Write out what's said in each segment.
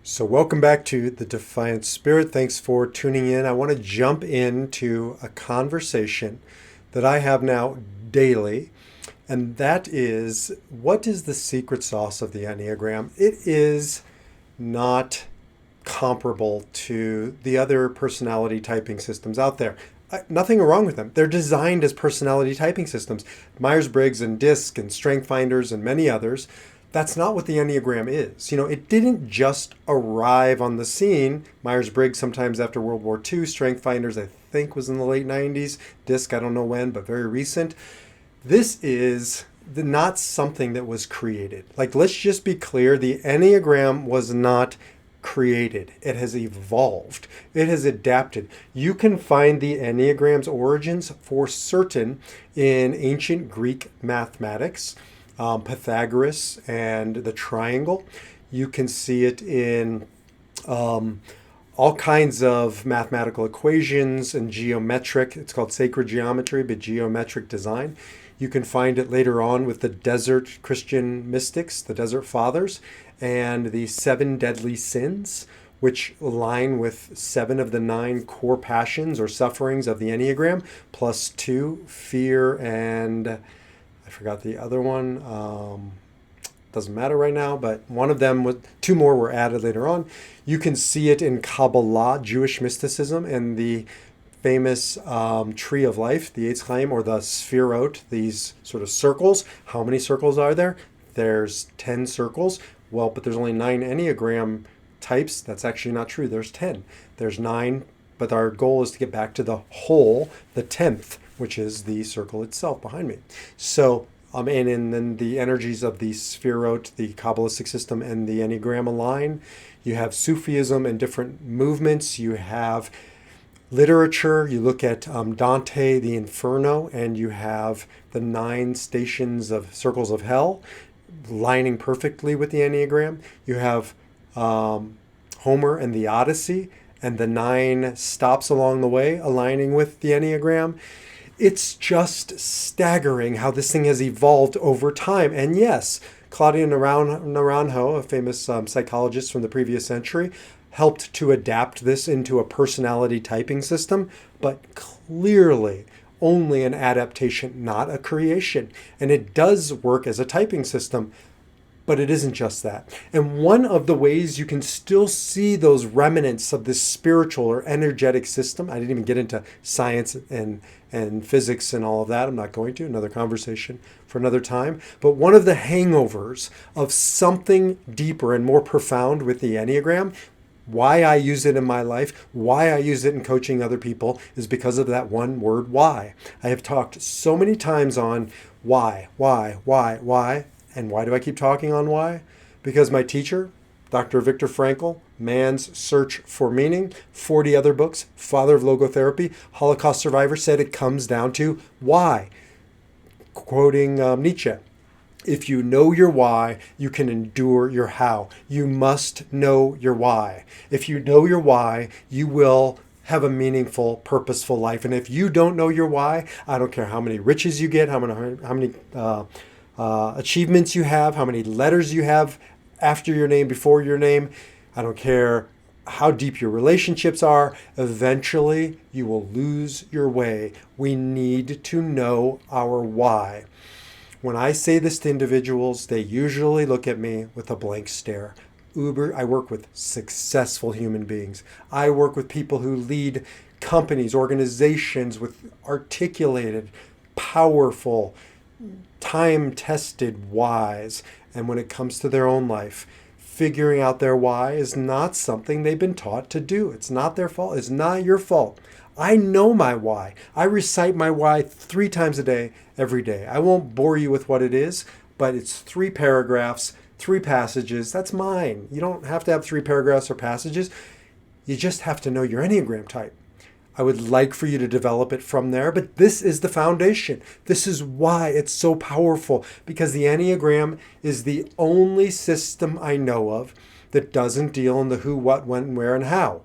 So, welcome back to the Defiant Spirit. Thanks for tuning in. I want to jump into a conversation that I have now daily, and that is, what is the secret sauce of the Enneagram? It is not comparable to the other personality typing systems out there. Nothing wrong with them. They're designed as personality typing systems. Myers-Briggs and DISC and Strength Finders and many others. That's not what the Enneagram is. It didn't just arrive on the scene. Myers-Briggs sometimes after World War II. Strength Finders, I think, was in the late 90s. DISC, I don't know when, but very recent. This is not something that was created. Let's just be clear. The Enneagram was not created. It has evolved. It has adapted. You can find the Enneagram's origins for certain in ancient Greek mathematics, Pythagoras and the triangle. You can see it in all kinds of mathematical equations and geometric, it's called sacred geometry, but geometric design. You can find it later on with the desert Christian mystics, the desert fathers, and the 7 deadly sins, which align with 7 of the 9 core passions or sufferings of the Enneagram, plus 2, fear, and I forgot the other one. Doesn't matter right now, but one of them, 2 more were added later on. You can see it in Kabbalah, Jewish mysticism, and the famous tree of life, the Eitz Chaim, or the Sphirot, these sort of circles. How many circles are there? There's 10 circles. Well, but there's only 9 Enneagram types. That's actually not true. There's 10. There's 9, but our goal is to get back to the whole, the 10th, which is the circle itself behind me. So, and then the energies of the Sphirot, the Kabbalistic system, and the Enneagram align. You have Sufism and different movements. You have literature. You look at Dante, the Inferno, and you have the 9 stations of circles of hell lining perfectly with the Enneagram. You have Homer and the Odyssey and the 9 stops along the way aligning with the Enneagram. It's just staggering how this thing has evolved over time. And yes, Claudia Naranjo, a famous psychologist from the previous century, helped to adapt this into a personality typing system, but clearly only an adaptation, not a creation. And it does work as a typing system, but it isn't just that. And one of the ways you can still see those remnants of this spiritual or energetic system, I didn't even get into science and physics and all of that. I'm not going to, another conversation for another time. But one of the hangovers of something deeper and more profound with the Enneagram, why I use it in my life, why I use it in coaching other people, is because of that one word, why. I have talked so many times on why. And why do I keep talking on why? Because my teacher, Dr. Viktor Frankl, Man's Search for Meaning, 40 other books, father of logotherapy, Holocaust survivor, said it comes down to why. Quoting Nietzsche, if you know your why, you can endure your how. You must know your why. If you know your why, you will have a meaningful, purposeful life. And if you don't know your why, I don't care how many riches you get, how many achievements you have, how many letters you have after your name, before your name. I don't care how deep your relationships are. Eventually, you will lose your way. We need to know our why. When I say this to individuals, they usually look at me with a blank stare. I work with successful human beings. I work with people who lead companies, organizations with articulated, powerful, time-tested whys. And when it comes to their own life, figuring out their why is not something they've been taught to do. It's not their fault. It's not your fault. I know my why. I recite my why 3 times a day, every day. I won't bore you with what it is, but it's 3 paragraphs, 3 passages. That's mine. You don't have to have 3 paragraphs or passages. You just have to know your Enneagram type. I would like for you to develop it from there, but this is the foundation. This is why it's so powerful, because the Enneagram is the only system I know of that doesn't deal in the who, what, when, where, and how.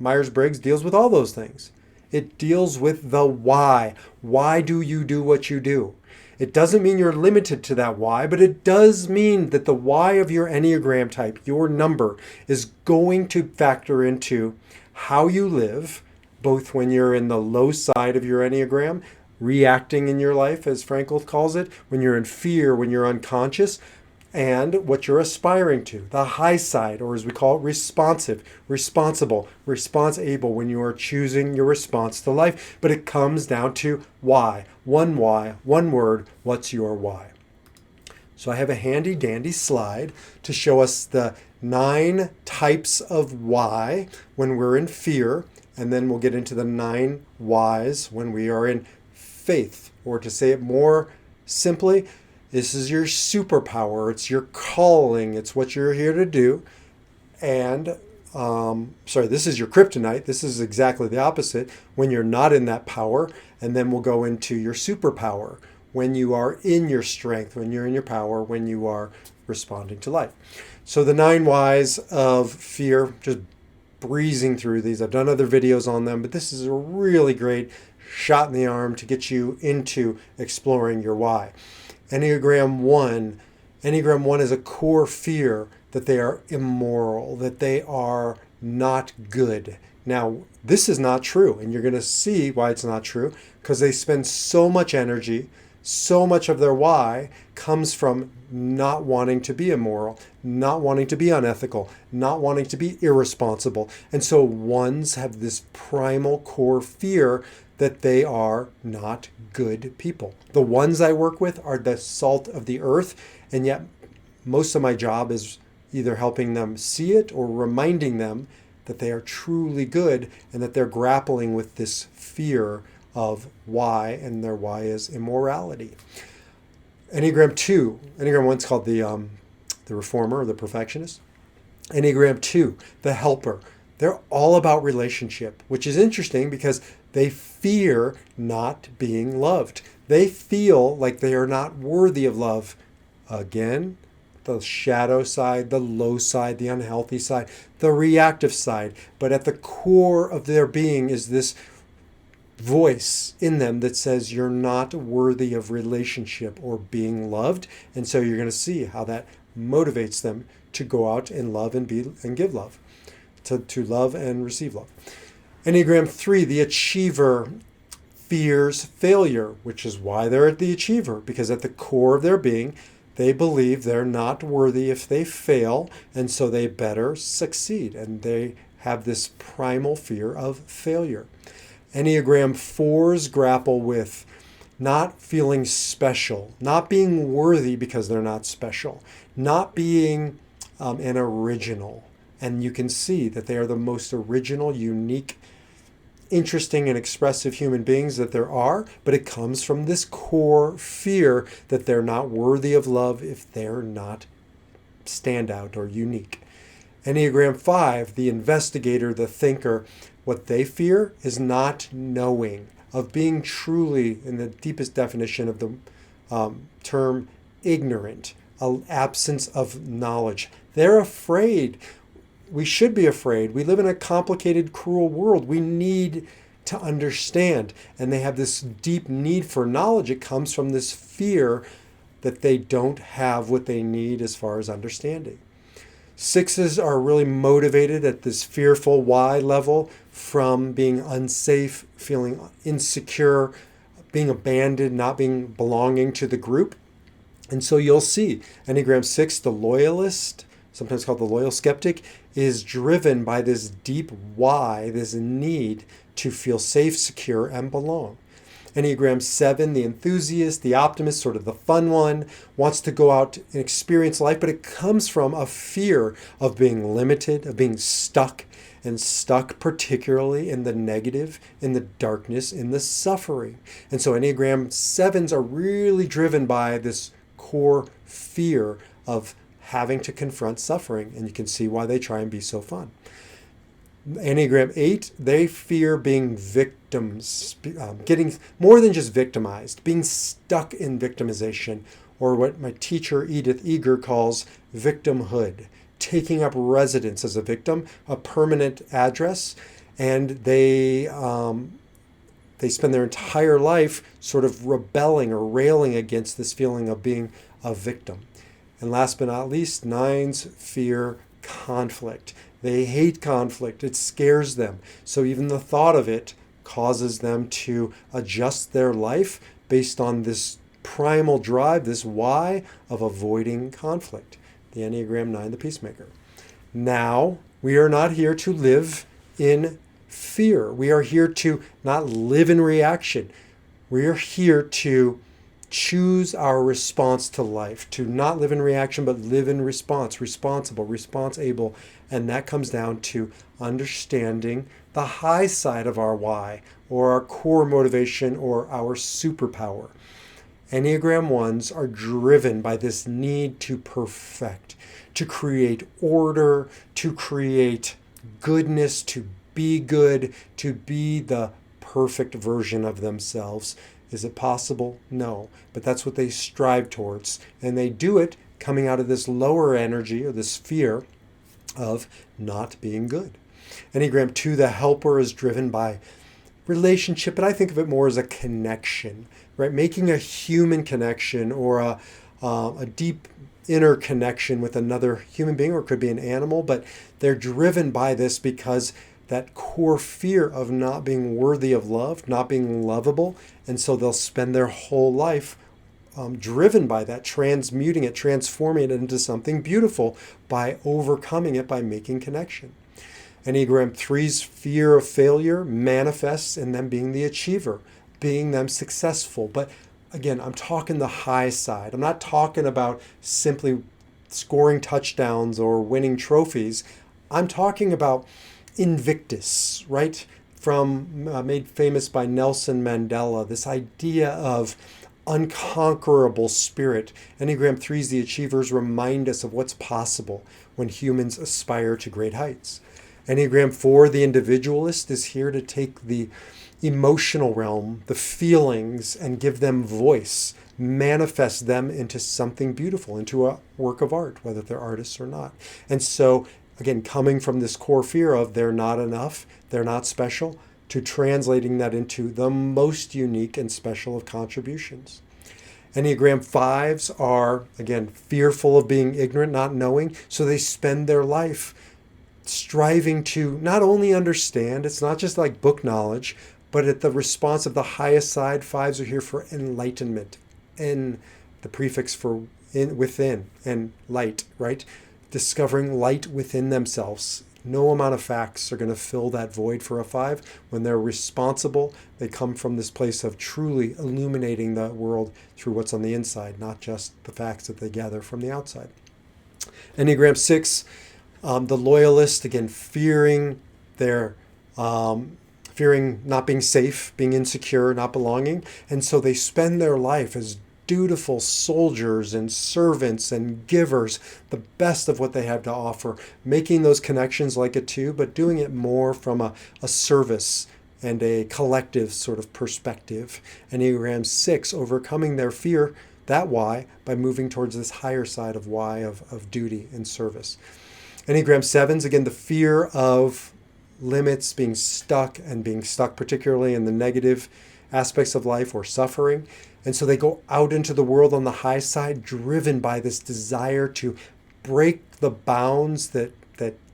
Myers-Briggs deals with all those things. It deals with the why. Why do you do what you do? It doesn't mean you're limited to that why, but it does mean that the why of your Enneagram type, your number, is going to factor into how you live, both when you're in the low side of your Enneagram, reacting in your life, as Frankl calls it, when you're in fear, when you're unconscious, and what you're aspiring to, the high side, or as we call it, responsive, responsible, response able, when you are choosing your response to life. But it comes down to why, one word, what's your why? So I have a handy dandy slide to show us the 9 types of why when we're in fear, and then we'll get into the 9 whys when we are in faith, or to say it more simply, this is your superpower. It's your calling. It's what you're here to do. And, this is your kryptonite. This is exactly the opposite when you're not in that power. And then we'll go into your superpower when you are in your strength, when you're in your power, when you are responding to life. So the 9 whys of fear, just breezing through these. I've done other videos on them, but this is a really great shot in the arm to get you into exploring your why. Enneagram 1 is a core fear that they are immoral, that they are not good. Now, this is not true, and you're going to see why it's not true, because they spend so much energy, so much of their why comes from not wanting to be immoral, not wanting to be unethical, not wanting to be irresponsible. And so ones have this primal core fear that they are not good people. The ones I work with are the salt of the earth, and yet most of my job is either helping them see it or reminding them that they are truly good and that they're grappling with this fear of why, and their why is immorality. Enneagram 1 is called the reformer or the perfectionist. Enneagram 2, the helper. They're all about relationship, which is interesting because they fear not being loved. They feel like they are not worthy of love. Again, the shadow side, the low side, the unhealthy side, the reactive side. But at the core of their being is this voice in them that says you're not worthy of relationship or being loved. And so you're going to see how that motivates them to go out and love and give love, to love and receive love. Enneagram 3, the achiever, fears failure, which is why they're the achiever, because at the core of their being, they believe they're not worthy if they fail, and so they better succeed, and they have this primal fear of failure. Enneagram 4s grapple with not feeling special, not being worthy because they're not special, not being an original. And you can see that they are the most original, unique, interesting, and expressive human beings that there are, but it comes from this core fear that they're not worthy of love if they're not standout or unique. Enneagram 5, the investigator, the thinker, what they fear is not knowing, of being truly, in the deepest definition of the term, ignorant, an absence of knowledge. They're afraid. We should be afraid. We live in a complicated, cruel world. We need to understand. And they have this deep need for knowledge. It comes from this fear that they don't have what they need as far as understanding. 6s are really motivated at this fearful why level from being unsafe, feeling insecure, being abandoned, not belonging to the group. And so you'll see Enneagram 6, the loyalist, sometimes called the loyal skeptic, is driven by this deep why, this need to feel safe, secure, and belong. Enneagram 7, the enthusiast, the optimist, sort of the fun one, wants to go out and experience life, but it comes from a fear of being limited, of being stuck, and stuck particularly in the negative, in the darkness, in the suffering. And so Enneagram 7s are really driven by this core fear of having to confront suffering, and you can see why they try and be so fun. Enneagram 8, they fear being victims, getting more than just victimized, being stuck in victimization, or what my teacher Edith Eger calls victimhood, taking up residence as a victim, a permanent address, and they they spend their entire life sort of rebelling or railing against this feeling of being a victim. And last but not least, nines fear conflict. They hate conflict. It scares them. So even the thought of it causes them to adjust their life based on this primal drive, this why of avoiding conflict. The Enneagram 9, the peacemaker. Now, we are not here to live in fear. We are here to not live in reaction. We are here to choose our response to life, to not live in reaction, but live in response, responsible, response-able. And that comes down to understanding the high side of our why, or our core motivation, or our superpower. Enneagram 1s are driven by this need to perfect, to create order, to create goodness, to be good, to be the perfect version of themselves. Is it possible? No. But that's what they strive towards. And they do it coming out of this lower energy or this fear of not being good. Enneagram 2, the helper, is driven by relationship, but I think of it more as a connection, right? Making a human connection or a deep inner connection with another human being, or it could be an animal, but they're driven by this because that core fear of not being worthy of love, not being lovable, and so they'll spend their whole life driven by that, transmuting it, transforming it into something beautiful by overcoming it, by making connection. Enneagram 3's fear of failure manifests in them being the achiever, being them successful. But again, I'm talking the high side. I'm not talking about simply scoring touchdowns or winning trophies. I'm talking about Invictus, right? Made famous by Nelson Mandela, this idea of unconquerable spirit. Enneagram 3's the achievers remind us of what's possible when humans aspire to great heights. Enneagram 4, the individualist, is here to take the emotional realm, the feelings, and give them voice, manifest them into something beautiful, into a work of art, whether they're artists or not. And so, again, coming from this core fear of they're not enough, they're not special, to translating that into the most unique and special of contributions. Enneagram 5s are, again, fearful of being ignorant, not knowing, so they spend their life striving to not only understand, it's not just like book knowledge, but at the response of the highest side, 5s are here for enlightenment. En, the prefix for within, and light, right? Discovering light within themselves. No amount of facts are going to fill that void for a 5. When they're responsible, they come from this place of truly illuminating the world through what's on the inside, not just the facts that they gather from the outside. Enneagram 6, the loyalist, again, fearing not being safe, being insecure, not belonging. And so they spend their life as dutiful soldiers and servants and givers, the best of what they have to offer, making those connections like a 2, but doing it more from a service and a collective sort of perspective. Enneagram 6, overcoming their fear, that why, by moving towards this higher side of why, of duty and service. Enneagram 7s, again, the fear of limits, being stuck particularly in the negative aspects of life or suffering. And so they go out into the world on the high side, driven by this desire to break the bounds that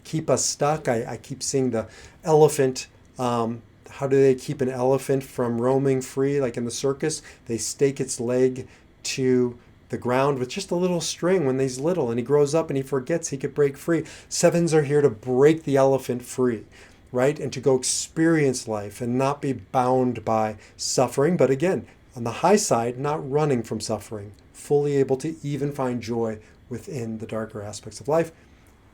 keep us stuck. I keep seeing the elephant. How do they keep an elephant from roaming free, like in the circus? They stake its leg to the ground with just a little string when he's little, and he grows up and he forgets he could break free. 7s are here to break the elephant free, right? And to go experience life and not be bound by suffering. But again, on the high side, not running from suffering, fully able to even find joy within the darker aspects of life.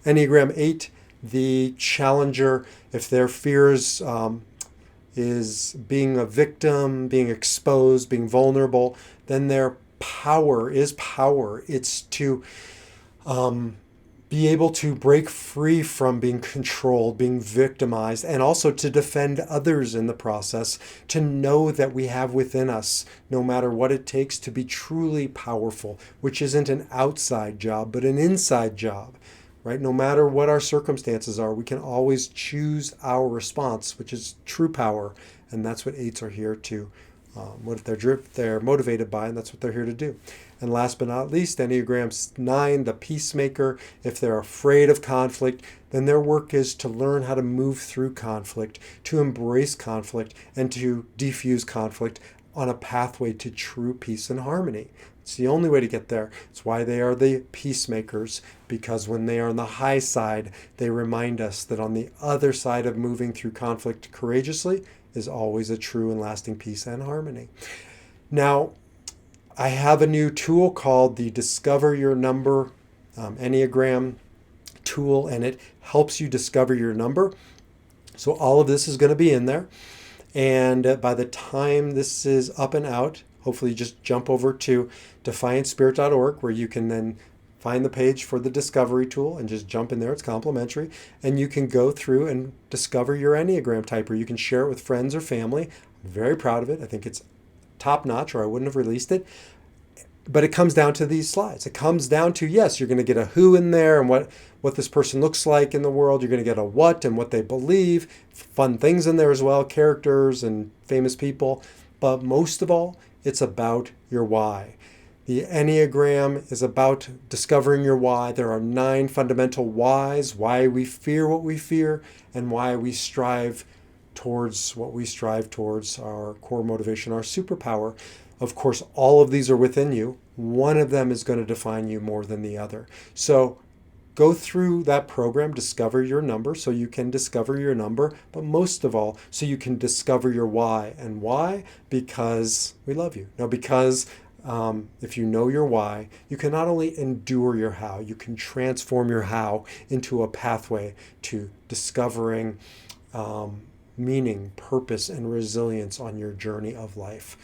Enneagram 8, the challenger, if their fears is being a victim, being exposed, being vulnerable, then their power is power. It's to be able to break free from being controlled, being victimized, and also to defend others in the process, to know that we have within us, no matter what it takes, to be truly powerful, which isn't an outside job, but an inside job. right? No matter what our circumstances are, we can always choose our response, which is true power. And that's what 8s are here to, what they're motivated by, and that's what they're here to do. And last but not least, Enneagram 9, the peacemaker. If they're afraid of conflict, then their work is to learn how to move through conflict, to embrace conflict, and to defuse conflict on a pathway to true peace and harmony. It's the only way to get there. It's why they are the peacemakers, because when they are on the high side, they remind us that on the other side of moving through conflict courageously is always a true and lasting peace and harmony. Now, I have a new tool called the Discover Your Number Enneagram tool, and it helps you discover your number. So all of this is going to be in there. And by the time this is up and out, hopefully just jump over to defiantspirit.org, where you can then find the page for the discovery tool and just jump in there. It's complimentary. And you can go through and discover your Enneagram type, or you can share it with friends or family. I'm very proud of it. I think it's top notch, or I wouldn't have released it. But it comes down to these slides. It comes down to, yes, you're going to get a who in there and what this person looks like in the world. You're going to get a what and what they believe. Fun things in there as well, characters and famous people. But most of all, it's about your why. The Enneagram is about discovering your why. There are 9 fundamental whys, why we fear what we fear, and why we strive towards what we strive towards, our core motivation, our superpower. Of course, all of these are within you. One of them is going to define you more than the other. So go through that program, Discover Your Number, so you can discover your number, but most of all, so you can discover your why. And why? Because we love you. No, because if you know your why, you can not only endure your how, you can transform your how into a pathway to discovering meaning, purpose, and resilience on your journey of life.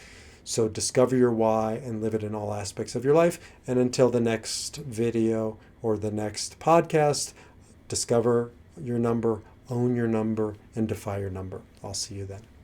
So discover your why and live it in all aspects of your life. And until the next video or the next podcast, discover your number, own your number, and defy your number. I'll see you then.